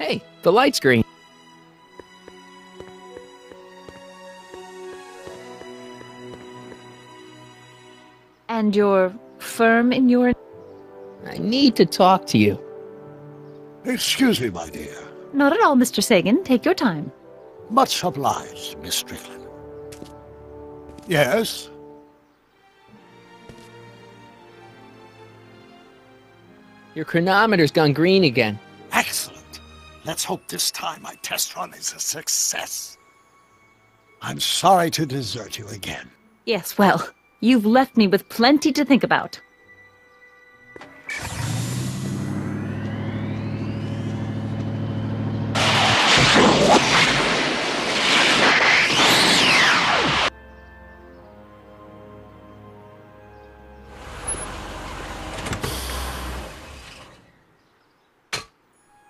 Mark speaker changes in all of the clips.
Speaker 1: Hey, the light's green.
Speaker 2: And you're firm in your...
Speaker 1: I need to talk to you.
Speaker 3: Excuse me, my dear.
Speaker 2: Not at all, Mr. Sagan. Take your time.
Speaker 3: Much obliged, Miss Strickland. Yes?
Speaker 1: Your chronometer's gone green again.
Speaker 3: Excellent. Let's hope this time my test run is a success. I'm sorry to desert you again.
Speaker 2: Yes, well, you've left me with plenty to think about.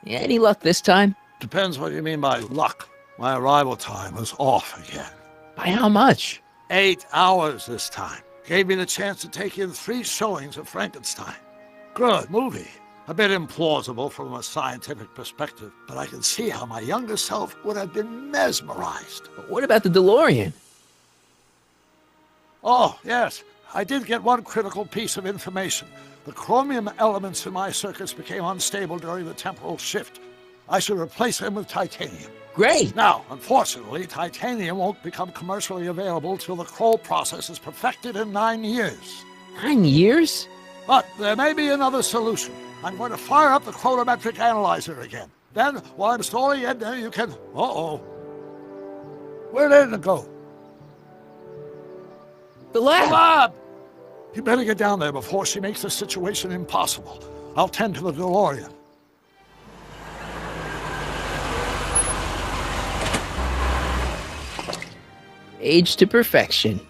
Speaker 1: Any luck this time?
Speaker 3: Depends what you mean by luck. My arrival time was off again.
Speaker 1: By how much?
Speaker 3: 8 hours this time. Gave me the chance to take in 3 showings of Frankenstein. Good movie. A bit implausible from a scientific perspective, but I can see how my younger self would have been mesmerized.
Speaker 1: But what about the DeLorean?
Speaker 3: Oh, yes. I did get one critical piece of information. The chromium elements in my circuits became unstable during the temporal shift. I should replace them with titanium.
Speaker 1: Great!
Speaker 3: Now, unfortunately, titanium won't become commercially available till the Kroll process is perfected in 9 years.
Speaker 1: 9 years?
Speaker 3: But there may be another solution. I'm going to fire up the chronometric analyzer again. Then, while I'm storing it, you can... Uh-oh. Where did it go?
Speaker 1: The lab!
Speaker 3: The lab! You better get down there before she makes the situation impossible. I'll tend to the DeLorean.
Speaker 1: Age to perfection.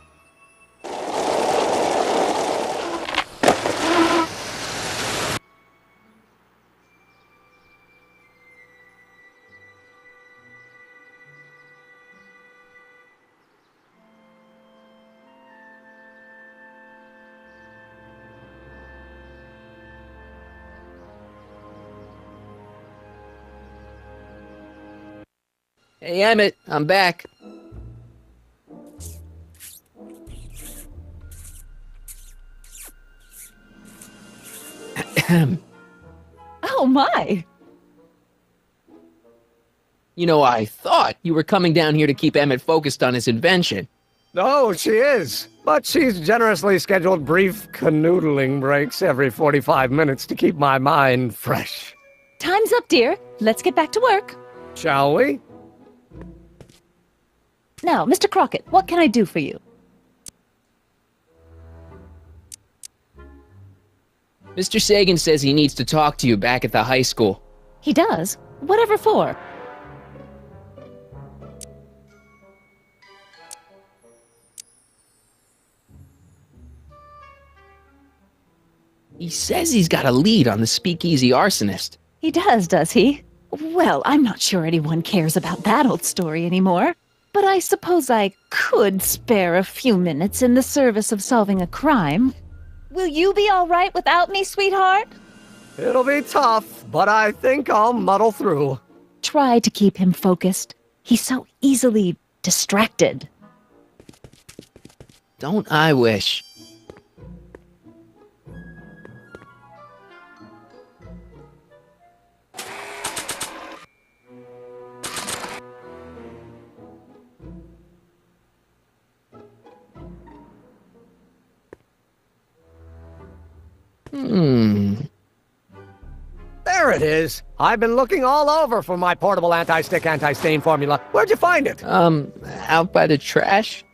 Speaker 1: Hey, Emmett, I'm back.
Speaker 2: Oh, my!
Speaker 1: You know, I thought you were coming down here to keep Emmett focused on his invention.
Speaker 4: Oh, she is. But she's generously scheduled brief canoodling breaks every 45 minutes to keep my mind fresh.
Speaker 2: Time's up, dear. Let's get back to work.
Speaker 4: Shall we?
Speaker 2: Now, Mr. Crockett, what can I do for you?
Speaker 1: Mr. Sagan says he needs to talk to you back at the high school.
Speaker 2: He does? Whatever for?
Speaker 1: He says he's got a lead on the speakeasy arsonist.
Speaker 2: He does he? Well, I'm not sure anyone cares about that old story anymore. But I suppose I could spare a few minutes in the service of solving a crime. Will you be all right without me, sweetheart?
Speaker 4: It'll be tough, but I think I'll muddle through.
Speaker 2: Try to keep him focused. He's so easily distracted.
Speaker 1: Don't I wish?
Speaker 4: There it is. I've been looking all over for my portable anti-stick, anti-stain formula. Where'd you find it?
Speaker 1: Out by the trash?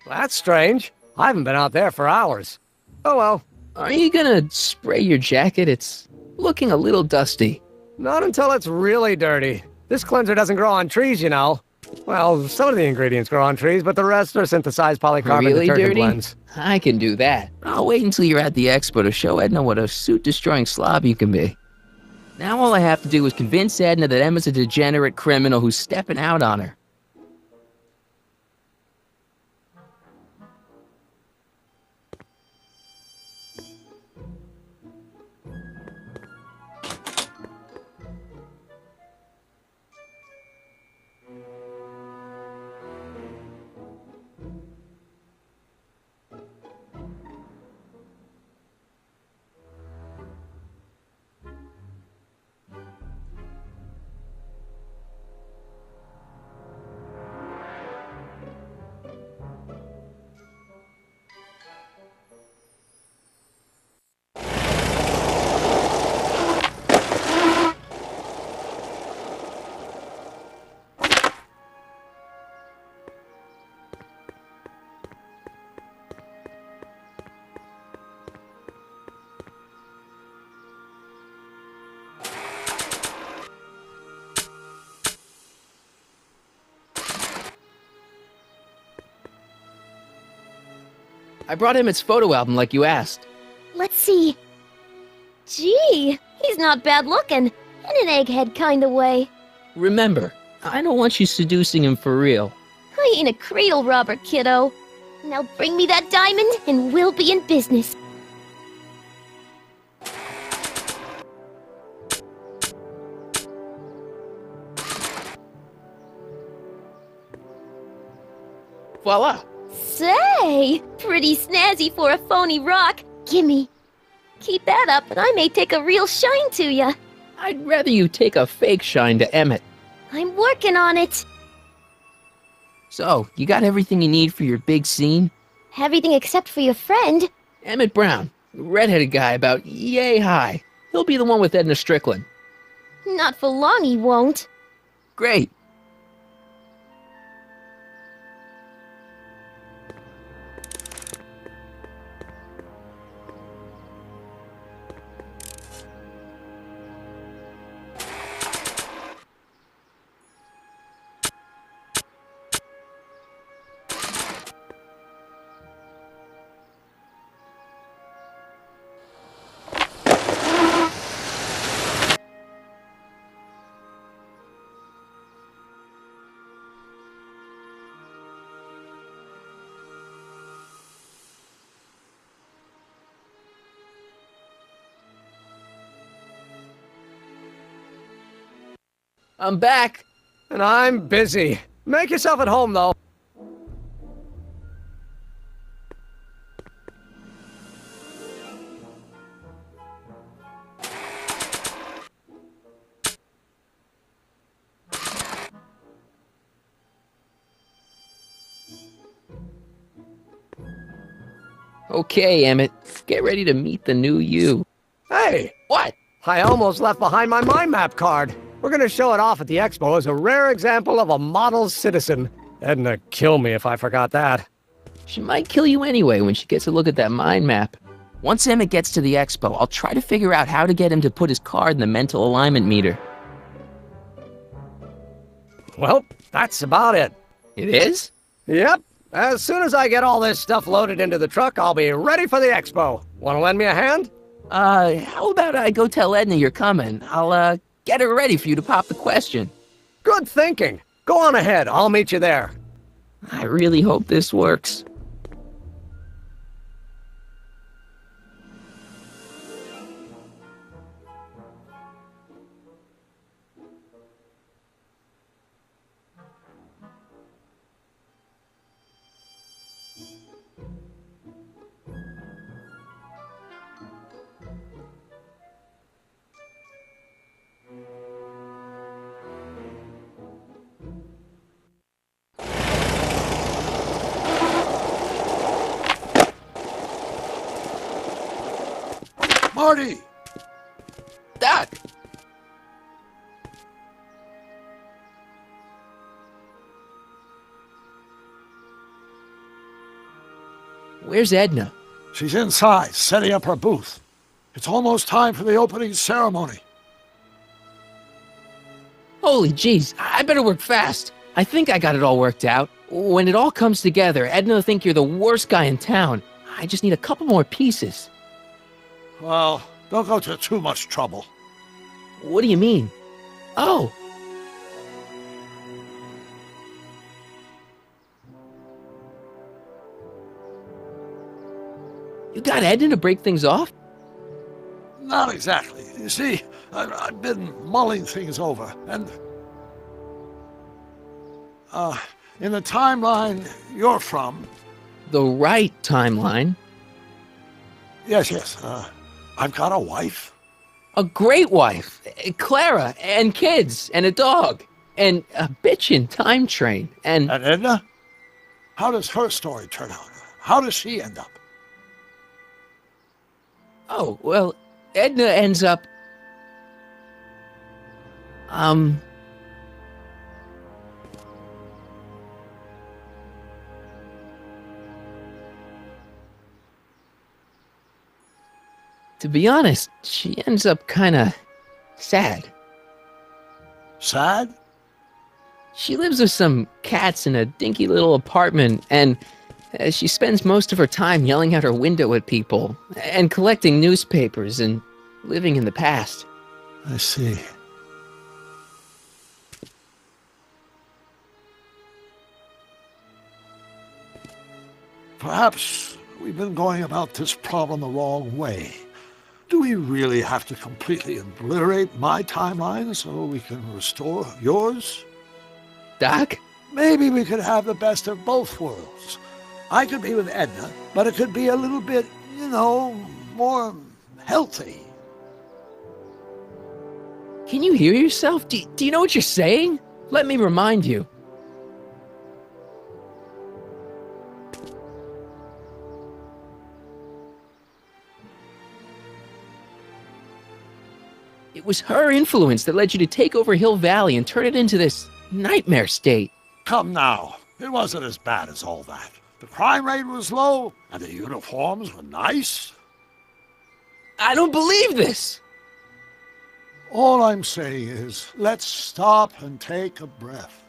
Speaker 4: That's strange. I haven't been out there for hours. Oh well.
Speaker 1: Are you gonna spray your jacket? It's looking a little dusty.
Speaker 4: Not until it's really dirty. This cleanser doesn't grow on trees, you know. Well, some of the ingredients grow on trees, but the rest are synthesized polycarbonate
Speaker 1: Really
Speaker 4: detergent
Speaker 1: dirty?
Speaker 4: blends.
Speaker 1: I can do that. I'll wait until you're at the expo to show Edna what a suit-destroying slob you can be. Now all I have to do is convince Edna that Emma's a degenerate criminal who's stepping out on her. I brought Emmett's photo album like you asked.
Speaker 5: Let's see. Gee, he's not bad looking. In an egghead kind of way.
Speaker 1: Remember, I don't want you seducing him for real.
Speaker 5: I ain't a cradle robber, kiddo. Now bring me that diamond and we'll be in business.
Speaker 1: Voila!
Speaker 5: Say, pretty snazzy for a phony rock. Gimme. Keep that up and I may take a real shine to ya.
Speaker 1: I'd rather you take a fake shine to Emmett.
Speaker 5: I'm working on it.
Speaker 1: So, you got everything you need for your big scene?
Speaker 5: Everything except for your friend.
Speaker 1: Emmett Brown, redheaded guy about yay high. He'll be the one with Edna Strickland.
Speaker 5: Not for long he won't.
Speaker 1: Great. I'm back.
Speaker 4: And I'm busy. Make yourself at home, though.
Speaker 1: Okay, Emmett. Get ready to meet the new you.
Speaker 4: Hey,
Speaker 1: What?
Speaker 4: I almost left behind my mind map card. We're gonna show it off at the expo as a rare example of a model citizen. Edna kill me if I forgot that.
Speaker 1: She might kill you anyway when she gets a look at that mind map. Once Emmett gets to the expo, I'll try to figure out how to get him to put his card in the mental alignment meter.
Speaker 4: Well, that's about it.
Speaker 1: It is?
Speaker 4: Yep. As soon as I get all this stuff loaded into the truck, I'll be ready for the expo. Wanna lend me a hand?
Speaker 1: How about I go tell Edna you're coming? I'll, get her ready for you to pop the question.
Speaker 4: Good thinking. Go on ahead. I'll meet you there.
Speaker 1: I really hope this works.
Speaker 3: Marty!
Speaker 1: Doc! Where's Edna?
Speaker 3: She's inside, setting up her booth. It's almost time for the opening ceremony.
Speaker 1: Holy jeez, I better work fast. I think I got it all worked out. When it all comes together, Edna will think you're the worst guy in town. I just need a couple more pieces.
Speaker 3: Well, don't go to too much trouble.
Speaker 1: What do you mean? Oh! You got Edna to break things off?
Speaker 3: Not exactly. You see, I've been mulling things over, and... in the timeline you're from...
Speaker 1: The right timeline?
Speaker 3: Yes, I've got a wife.
Speaker 1: A great wife, Clara, and kids, and a dog, and a bitchin' time train, and...
Speaker 3: And Edna? How does her story turn out? How does she end up?
Speaker 1: Oh, well, Edna ends up... To be honest, she ends up kinda sad.
Speaker 3: Sad?
Speaker 1: She lives with some cats in a dinky little apartment, and as she spends most of her time yelling out her window at people, and collecting newspapers, and living in the past.
Speaker 3: I see. Perhaps we've been going about this problem the wrong way. Do we really have to completely obliterate my timeline so we can restore yours?
Speaker 1: Doc?
Speaker 3: Maybe we could have the best of both worlds. I could be with Edna, but it could be a little bit, more healthy.
Speaker 1: Can you hear yourself? Do you know what you're saying? Let me remind you. It was her influence that led you to take over Hill Valley and turn it into this nightmare state.
Speaker 3: Come now, it wasn't as bad as all that. The crime rate was low, and the uniforms were nice.
Speaker 1: I don't believe this!
Speaker 3: All I'm saying is, let's stop and take a breath.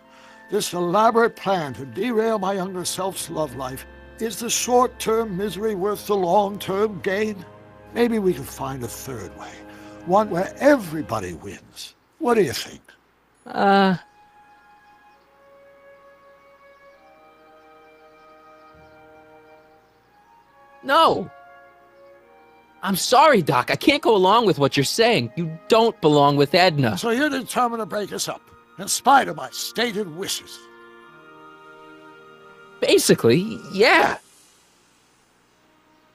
Speaker 3: This elaborate plan to derail my younger self's love life, is the short-term misery worth the long-term gain? Maybe we could find a third way. One where everybody wins. What do you think?
Speaker 1: No! I'm sorry, Doc. I can't go along with what you're saying. You don't belong with Edna.
Speaker 3: So you're determined to break us up, in spite of my stated wishes.
Speaker 1: Basically, yeah.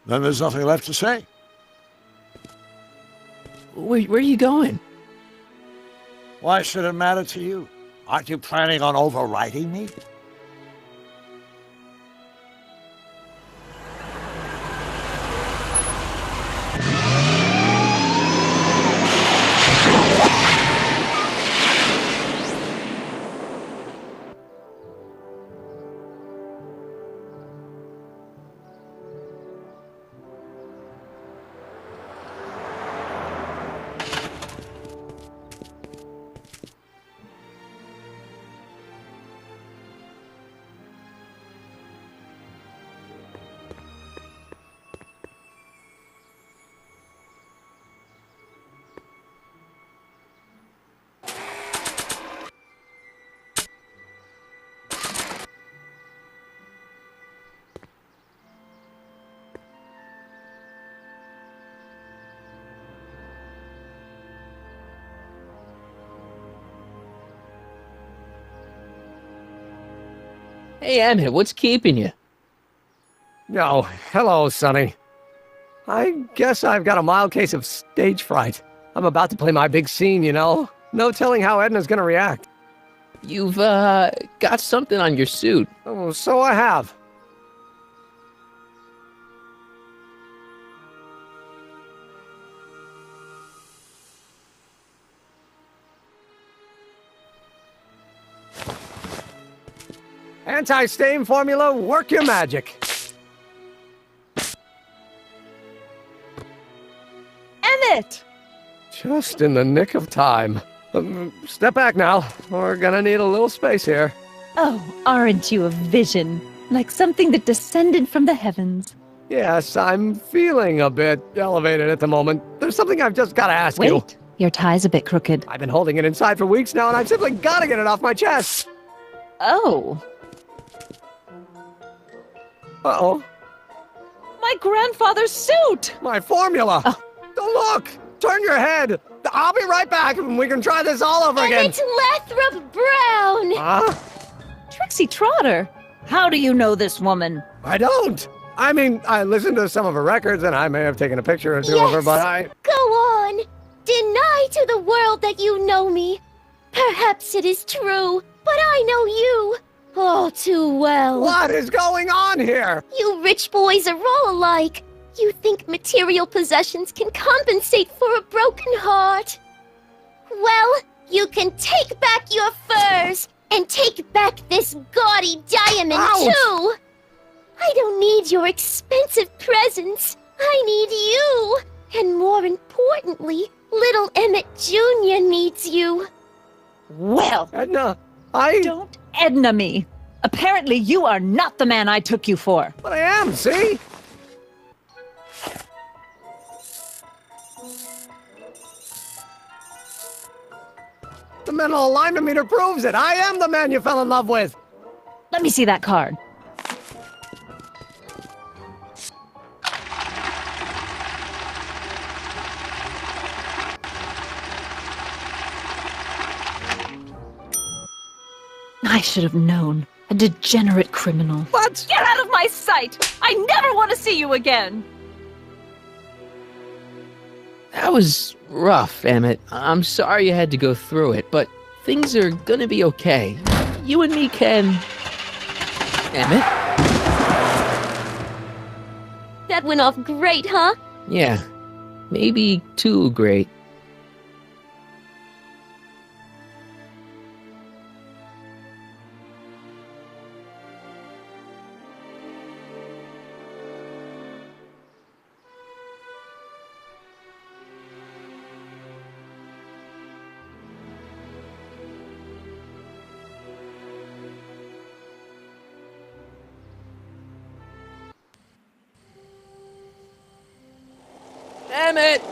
Speaker 3: Then there's nothing left to say.
Speaker 1: Where are you going?
Speaker 3: Why should it matter to you? Aren't you planning on overriding me?
Speaker 1: Hey, Emmett, what's keeping you?
Speaker 4: Oh, hello, Sonny. I guess I've got a mild case of stage fright. I'm about to play my big scene, No telling how Edna's gonna react.
Speaker 1: You've, got something on your suit.
Speaker 4: Oh, so I have. Anti-stain formula, work your magic.
Speaker 2: Emmett!
Speaker 4: Just in the nick of time. Step back now. We're gonna need a little space here.
Speaker 2: Oh, aren't you a vision? Like something that descended from the heavens.
Speaker 4: Yes, I'm feeling a bit elevated at the moment. There's something I've just gotta ask you.
Speaker 2: Wait, your tie's a bit crooked.
Speaker 4: I've been holding it inside for weeks now, and I've simply gotta get it off my chest.
Speaker 2: Oh.
Speaker 4: Uh-oh.
Speaker 2: My grandfather's suit!
Speaker 4: My formula!
Speaker 2: Oh.
Speaker 4: Don't look! Turn your head! I'll be right back, and we can try this all over again.
Speaker 5: Emmett Lathrop Brown!
Speaker 4: Huh?
Speaker 2: Trixie Trotter! How do you know this woman?
Speaker 4: I don't! I mean, I listened to some of her records, and I may have taken a picture or two of her, but I...
Speaker 5: Go on! Deny to the world that you know me. Perhaps it is true, but I know you. Oh, too well.
Speaker 4: What is going on here?
Speaker 5: You rich boys are all alike. You think material possessions can compensate for a broken heart. Well, you can take back your furs and take back this gaudy diamond,
Speaker 4: Ouch!
Speaker 5: too. I don't need your expensive presents. I need you. And more importantly, little Emmett Jr. needs you.
Speaker 2: Well,
Speaker 4: Edna, I...
Speaker 2: don't Edna me. Apparently you are not the man I took you for.
Speaker 4: But I am, see? The mental alignment meter proves it. I am the man you fell in love with.
Speaker 2: Let me see that card. I should have known. A degenerate criminal.
Speaker 4: What?
Speaker 2: Get out of my sight! I never want to see you again!
Speaker 1: That was rough, Emmett. I'm sorry you had to go through it, but things are gonna be okay. You and me can... Emmett?
Speaker 5: That went off great, huh?
Speaker 1: Yeah, maybe too great. Emmett!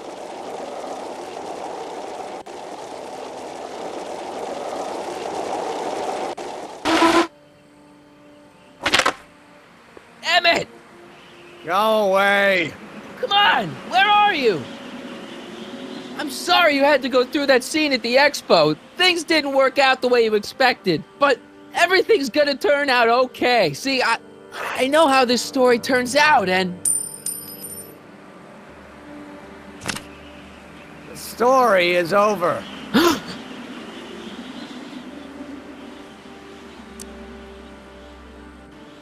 Speaker 1: Emmett!
Speaker 4: Go away.
Speaker 1: Come on! Where are you? I'm sorry you had to go through that scene at the expo. Things didn't work out the way you expected, but everything's gonna turn out okay. See, I know how this story turns out, and...
Speaker 4: The story is over.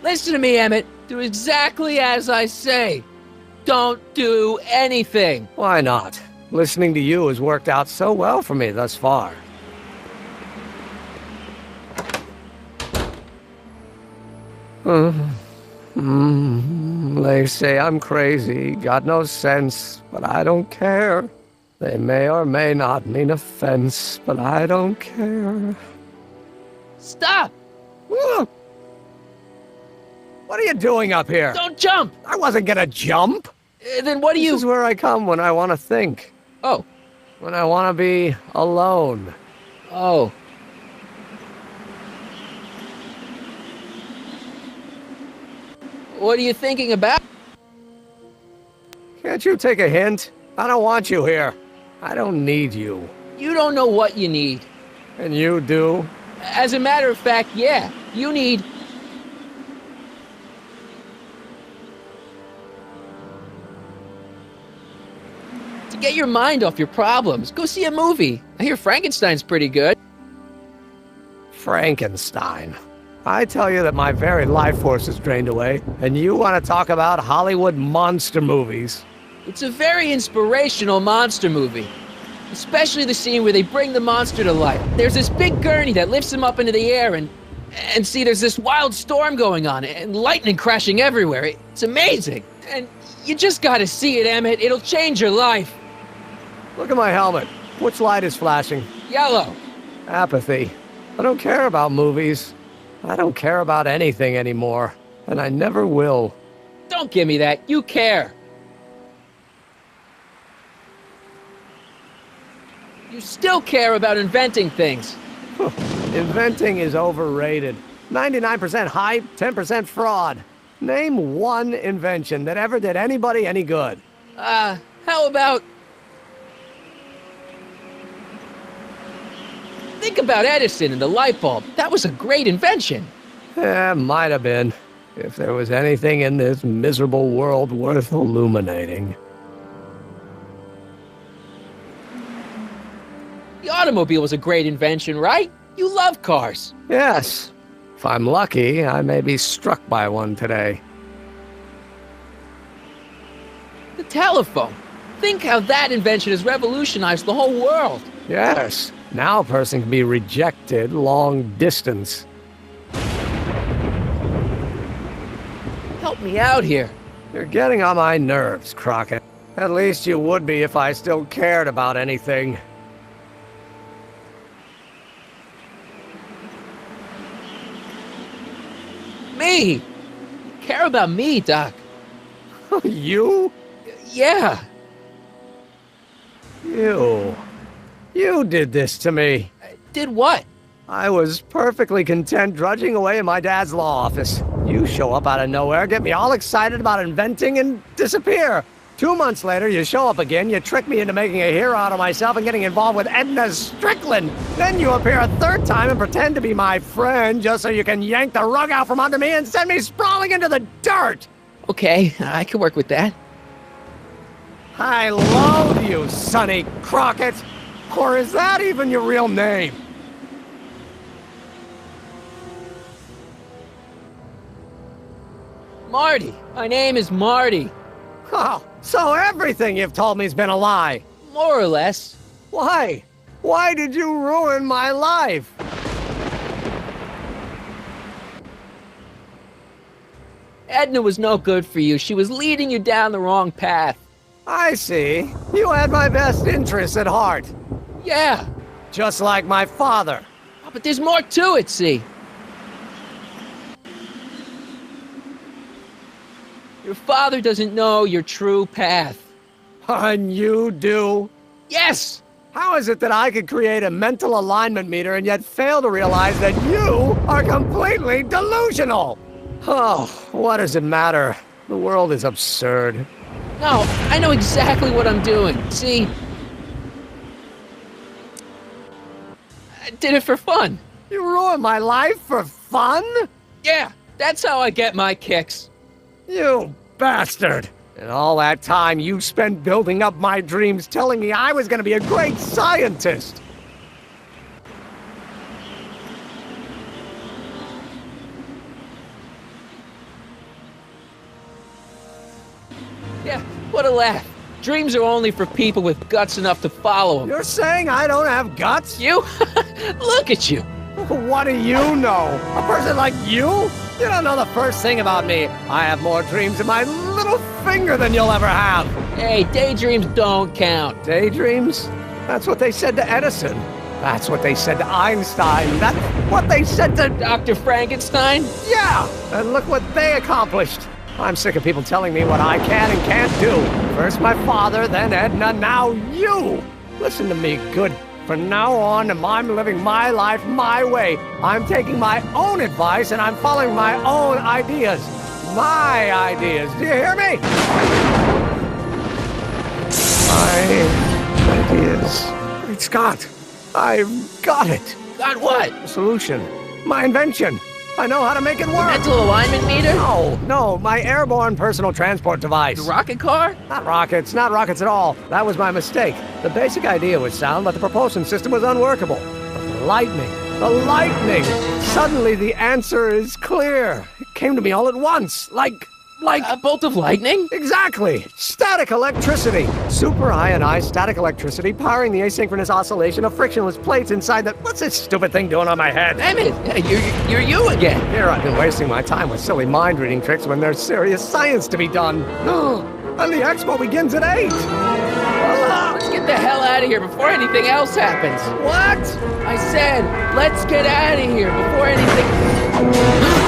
Speaker 1: Listen to me, Emmett. Do exactly as I say. Don't do anything.
Speaker 4: Why not? Listening to you has worked out so well for me thus far. They say I'm crazy, got no sense, but I don't care. They may or may not mean offense, but I don't care.
Speaker 1: Stop!
Speaker 4: What are you doing up here?
Speaker 1: Don't jump!
Speaker 4: I wasn't gonna jump.
Speaker 1: Then what do
Speaker 4: This
Speaker 1: you...
Speaker 4: is where I come when I want to think.
Speaker 1: Oh.
Speaker 4: When I want to be alone.
Speaker 1: Oh. What are you thinking about?
Speaker 4: Can't you take a hint? I don't want you here. I don't need you.
Speaker 1: You don't know what you need.
Speaker 4: And you do?
Speaker 1: As a matter of fact, yeah. You need... to get your mind off your problems. Go see a movie. I hear Frankenstein's pretty good.
Speaker 4: Frankenstein. I tell you that my very life force is drained away, and you want to talk about Hollywood monster movies.
Speaker 1: It's a very inspirational monster movie. Especially the scene where they bring the monster to life. There's this big gurney that lifts him up into the air and see, there's this wild storm going on and lightning crashing everywhere. It's amazing. And you just gotta see it, Emmett. It'll change your life.
Speaker 4: Look at my helmet. Which light is flashing?
Speaker 1: Yellow.
Speaker 4: Apathy. I don't care about movies. I don't care about anything anymore. And I never will.
Speaker 1: Don't give me that. You care. You still care about inventing things.
Speaker 4: Inventing is overrated. 99% hype, 10% fraud. Name one invention that ever did anybody any good.
Speaker 1: How about... think about Edison and the light bulb. That was a great invention.
Speaker 4: Might have been. If there was anything in this miserable world worth illuminating.
Speaker 1: The automobile was a great invention, right? You love cars.
Speaker 4: Yes. If I'm lucky, I may be struck by one today.
Speaker 1: The telephone. Think how that invention has revolutionized the whole world.
Speaker 4: Yes. Now a person can be rejected long distance.
Speaker 1: Help me out here.
Speaker 4: You're getting on my nerves, Crockett. At least you would be if I still cared about anything.
Speaker 1: Me! You care about me, Doc.
Speaker 4: You?
Speaker 1: Yeah.
Speaker 4: You did this to me.
Speaker 1: Did what?
Speaker 4: I was perfectly content drudging away in my dad's law office. You show up out of nowhere, get me all excited about inventing, and disappear. 2 months later, you show up again, you trick me into making a hero out of myself and getting involved with Edna Strickland. Then you appear a third time and pretend to be my friend just so you can yank the rug out from under me and send me sprawling into the dirt.
Speaker 1: Okay, I can work with that.
Speaker 4: I loathe you, Sonny Crockett. Or is that even your real name?
Speaker 1: Marty. My name is Marty.
Speaker 4: Oh, so everything you've told me's been a lie.
Speaker 1: More or less.
Speaker 4: Why? Why did you ruin my life?
Speaker 1: Edna was no good for you. She was leading you down the wrong path.
Speaker 4: I see. You had my best interests at heart.
Speaker 1: Yeah.
Speaker 4: Just like my father.
Speaker 1: Oh, but there's more to it, see? Your father doesn't know your true path.
Speaker 4: And you do?
Speaker 1: Yes!
Speaker 4: How is it that I could create a mental alignment meter and yet fail to realize that you are completely delusional? Oh, what does it matter? The world is absurd.
Speaker 1: No, I know exactly what I'm doing. See? I did it for fun.
Speaker 4: You ruined my life for fun?
Speaker 1: Yeah, that's how I get my kicks.
Speaker 4: You bastard! And all that time you spent building up my dreams, telling me I was gonna be a great scientist!
Speaker 1: Yeah, what a laugh. Dreams are only for people with guts enough to follow them.
Speaker 4: You're saying I don't have guts?
Speaker 1: You? Look at you.
Speaker 4: What do you know? A person like you? You don't know the first thing about me. I have more dreams in my little finger than you'll ever have.
Speaker 1: Hey, daydreams don't count.
Speaker 4: Daydreams? That's what they said to Edison. That's what they said to Einstein. That's what they said to...
Speaker 1: Dr. Frankenstein?
Speaker 4: Yeah! And look what they accomplished. I'm sick of people telling me what I can and can't do. First my father, then Edna, now you! Listen to me, good. From now on, I'm living my life my way. I'm taking my own advice and I'm following my own ideas. My ideas. Do you hear me? My ideas. Great Scott. I've got it.
Speaker 1: Got what?
Speaker 4: The solution. My invention. I know how to make it work.
Speaker 1: Mental alignment meter?
Speaker 4: No, my airborne personal transport device.
Speaker 1: The rocket car?
Speaker 4: Not rockets at all. That was my mistake. The basic idea was sound, but the propulsion system was unworkable. But the lightning! Suddenly the answer is clear. It came to me all at once, like...
Speaker 1: A bolt of lightning?
Speaker 4: Exactly! Static electricity! Super ionized static electricity powering the asynchronous oscillation of frictionless plates inside the... What's this stupid thing doing on my head?
Speaker 1: Damn it! You're you again.
Speaker 4: Here I've been wasting my time with silly mind-reading tricks when there's serious science to be done. And the expo begins at 8!
Speaker 1: Let's get the hell out of here before anything else happens.
Speaker 4: What?
Speaker 1: I said, let's get out of here before anything...